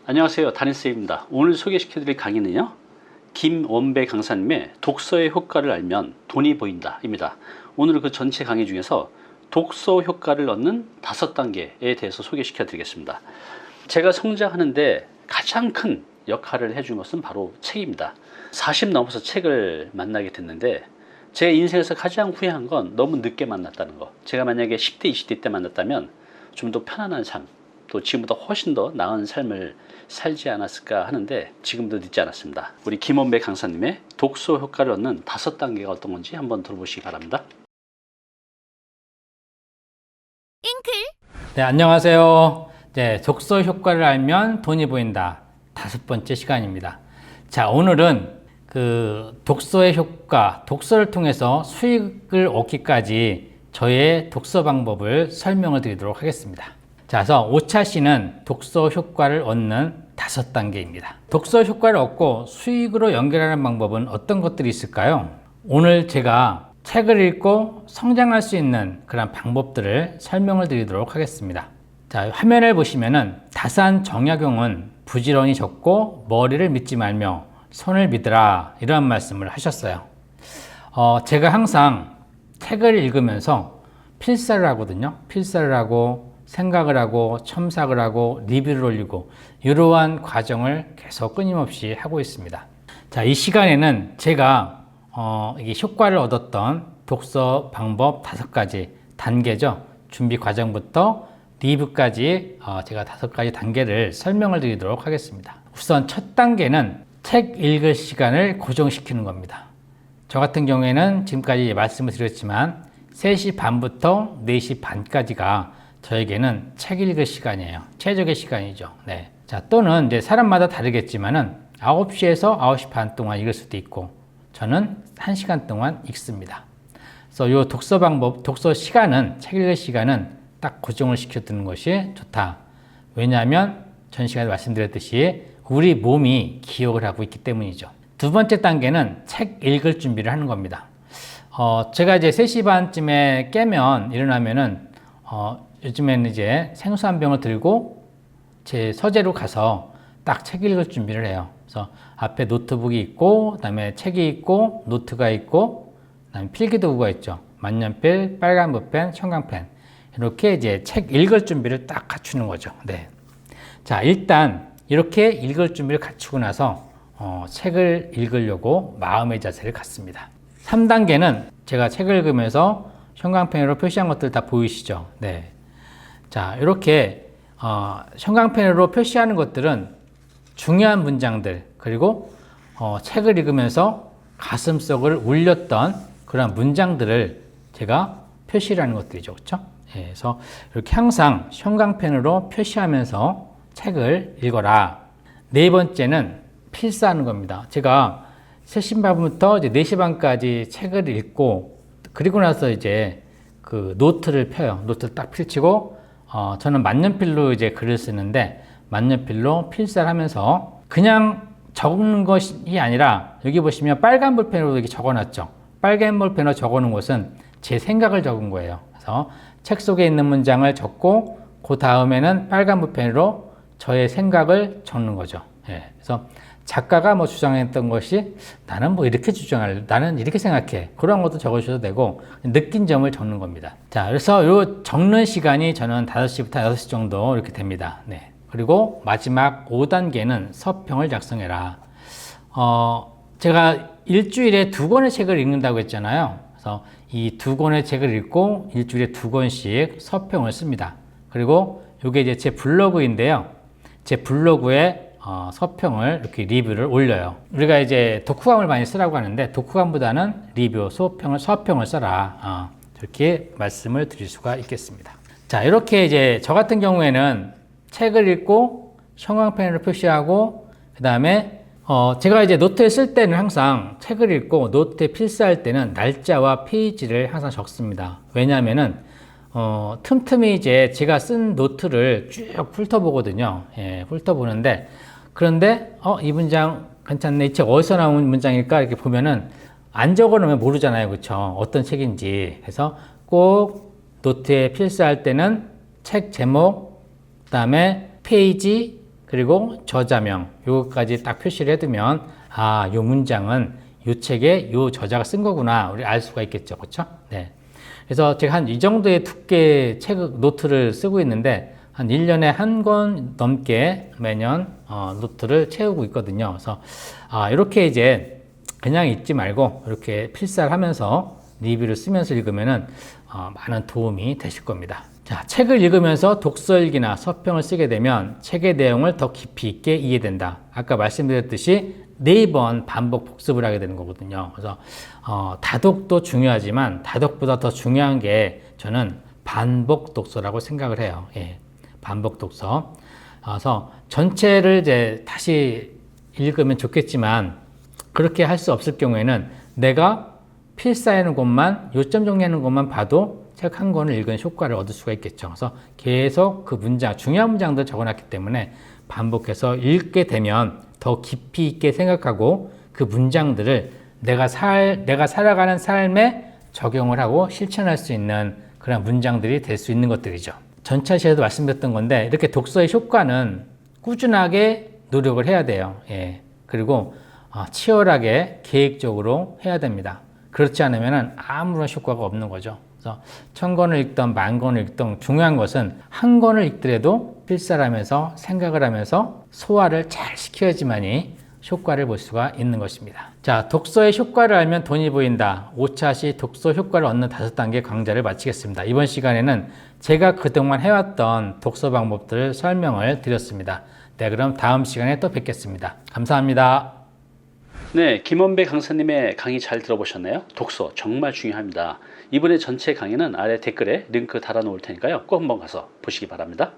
안녕하세요, 담임쌤입니다. 오늘 소개시켜드릴 강의는요, 김원배 강사님의 독서의 효과를 알면 돈이 보인다 입니다. 오늘 그 전체 강의 중에서 독서 효과를 얻는 5단계에 대해서 소개시켜드리겠습니다. 제가 성장하는데 가장 큰 역할을 해준 것은 바로 책입니다. 40 넘어서 책을 만나게 됐는데 제 인생에서 가장 후회한 건 너무 늦게 만났다는 거. 제가 만약에 10대, 20대 때 만났다면 좀 더 편안한 삶, 또 지금보다 훨씬 더 나은 삶을 살지 않았을까 하는데 지금도 늦지 않았습니다. 우리 김원배 강사님의 독서 효과를 얻는 5단계가 어떤 건지 한번 들어보시기 바랍니다. 네, 안녕하세요. 네, 독서 효과를 알면 돈이 보인다. 5번째 시간입니다. 자, 오늘은 그 독서의 효과, 독서를 통해서 수익을 얻기까지 저의 독서 방법을 설명을 드리도록 하겠습니다. 자, 그래서 5차 C는 독서 효과를 얻는 5단계입니다. 독서 효과를 얻고 수익으로 연결하는 방법은 어떤 것들이 있을까요? 오늘 제가 책을 읽고 성장할 수 있는 그런 방법들을 설명을 드리도록 하겠습니다. 자, 화면을 보시면은 다산 정약용은 부지런히 적고 머리를 믿지 말며 손을 믿으라, 이런 말씀을 하셨어요. 제가 항상 책을 읽으면서 필사를 하거든요. 필사를 하고 생각을 하고 첨삭을 하고 리뷰를 올리고 이러한 과정을 계속 끊임없이 하고 있습니다. 자, 이 시간에는 제가 이게 효과를 얻었던 독서 방법 5가지 단계죠. 준비 과정부터 리뷰까지 제가 5가지 단계를 설명을 드리도록 하겠습니다. 우선 첫 단계는 책 읽을 시간을 고정시키는 겁니다. 저 같은 경우에는 지금까지 말씀을 드렸지만 3시 반부터 4시 반까지가 저에게는 책 읽을 시간이에요. 최적의 시간이죠. 네. 자, 또는 이제 사람마다 다르겠지만은 9시에서 9시 반 동안 읽을 수도 있고, 저는 1시간 동안 읽습니다. 그래서 요 독서 방법, 독서 시간은, 책 읽을 시간은 딱 고정을 시켜두는 것이 좋다. 왜냐하면 전 시간에 말씀드렸듯이 우리 몸이 기억을 하고 있기 때문이죠. 두 번째 단계는 책 읽을 준비를 하는 겁니다. 제가 이제 3시 반쯤에 깨면, 일어나면은, 요즘에는 이제 생수 한 병을 들고 제 서재로 가서 딱 책 읽을 준비를 해요. 그래서 앞에 노트북이 있고, 그 다음에 책이 있고, 노트가 있고, 그 다음에 필기도구가 있죠. 만년필, 빨간 붓펜, 형광펜. 이렇게 이제 책 읽을 준비를 딱 갖추는 거죠. 네. 자, 일단 이렇게 읽을 준비를 갖추고 나서 책을 읽으려고 마음의 자세를 갖습니다. 3단계는 제가 책을 읽으면서 형광펜으로 표시한 것들 다 보이시죠? 네. 자, 이렇게 형광펜으로 표시하는 것들은 중요한 문장들, 그리고 책을 읽으면서 가슴속을 울렸던 그런 문장들을 제가 표시를 하는 것들이죠. 그렇죠? 예, 그래서 이렇게 항상 형광펜으로 표시하면서 책을 읽어라. 네 번째는 필사하는 겁니다. 제가 3시 반부터 이제 4시 반까지 책을 읽고, 그리고 나서 이제 그 노트를 펴요. 노트를 딱 펼치고, 저는 만년필로 이제 글을 쓰는데, 만년필로 필사를 하면서 그냥 적는 것이 아니라, 여기 보시면 빨간 볼펜으로 이렇게 적어 놨죠. 빨간 볼펜으로 적어 놓은 것은 제 생각을 적은 거예요. 그래서 책 속에 있는 문장을 적고, 그 다음에는 빨간 볼펜으로 저의 생각을 적는 거죠. 예. 그래서 작가가 뭐 주장했던 것이 나는 뭐 이렇게 주장할, 나는 이렇게 생각해. 그런 것도 적으셔도 되고, 느낀 점을 적는 겁니다. 자, 그래서 요 적는 시간이 저는 5시부터 6시 정도 이렇게 됩니다. 네. 그리고 마지막 5단계는 서평을 작성해라. 제가 일주일에 2권의 책을 읽는다고 했잖아요. 그래서 이 2권의 책을 읽고 일주일에 2권씩 서평을 씁니다. 그리고 이게 이제 제 블로그인데요. 제 블로그에 서평을 이렇게 리뷰를 올려요. 우리가 이제 독후감을 많이 쓰라고 하는데 독후감보다는 리뷰, 서평을 써라. 이렇게 말씀을 드릴 수가 있겠습니다. 자, 이렇게 이제 저 같은 경우에는 책을 읽고 형광펜으로 표시하고, 그 다음에 제가 이제 노트에 쓸 때는 항상 책을 읽고 노트에 필사할 때는 날짜와 페이지를 항상 적습니다. 왜냐하면은 틈틈이 이제 제가 쓴 노트를 쭉 훑어보거든요. 예, 훑어보는데, 그런데 이 문장 괜찮네, 이 책 어디서 나온 문장일까, 이렇게 보면은 안 적어놓으면 모르잖아요. 그렇죠? 어떤 책인지. 그래서 꼭 노트에 필사할 때는 책 제목, 그 다음에 페이지, 그리고 저자명 요거까지 딱 표시를 해두면 아, 요 문장은 요 책에 요 저자가 쓴 거구나 우리 알 수가 있겠죠, 그렇죠? 네. 그래서 제가 한 이 정도의 두께 책 노트를 쓰고 있는데 한 1년에 한 권 넘게 매년 노트를 채우고 있거든요. 그래서 이렇게 이제 그냥 읽지 말고 이렇게 필사를 하면서 리뷰를 쓰면서 읽으면은 많은 도움이 되실 겁니다. 자, 책을 읽으면서 독서일기나 서평을 쓰게 되면 책의 내용을 더 깊이 있게 이해된다. 아까 말씀드렸듯이 4번 반복 복습을 하게 되는 거거든요. 그래서 다독도 중요하지만 다독보다 더 중요한 게 저는 반복 독서라고 생각을 해요. 예, 반복 독서. 그래서 전체를 이제 다시 읽으면 좋겠지만 그렇게 할 수 없을 경우에는 내가 필사하는 것만, 요점 정리하는 것만 봐도 책 한 권을 읽은 효과를 얻을 수가 있겠죠. 그래서 계속 그 문장, 중요한 문장들 적어놨기 때문에 반복해서 읽게 되면 더 깊이 있게 생각하고 그 문장들을 내가 살아가는 삶에 적용을 하고 실천할 수 있는 그런 문장들이 될 수 있는 것들이죠. 전차 시에도 말씀드렸던 건데 이렇게 독서의 효과는 꾸준하게 노력을 해야 돼요. 예. 그리고 치열하게 계획적으로 해야 됩니다. 그렇지 않으면 아무런 효과가 없는 거죠. 그래서 1000권을 읽던 10,000권을 읽던 중요한 것은 한 권을 읽더라도 필사를 하면서 생각을 하면서 소화를 잘 시켜야지만이 효과를 볼 수가 있는 것입니다. 자, 독서의 효과를 알면 돈이 보인다. 5차시 독서 효과를 얻는 5단계 강좌를 마치겠습니다. 이번 시간에는 제가 그동안 해왔던 독서 방법들을 설명을 드렸습니다. 네, 그럼 다음 시간에 또 뵙겠습니다. 감사합니다. 네, 김원배 강사님의 강의 잘 들어보셨나요? 독서 정말 중요합니다. 이번에 전체 강의는 아래 댓글에 링크 달아놓을 테니까요. 꼭 한번 가서 보시기 바랍니다.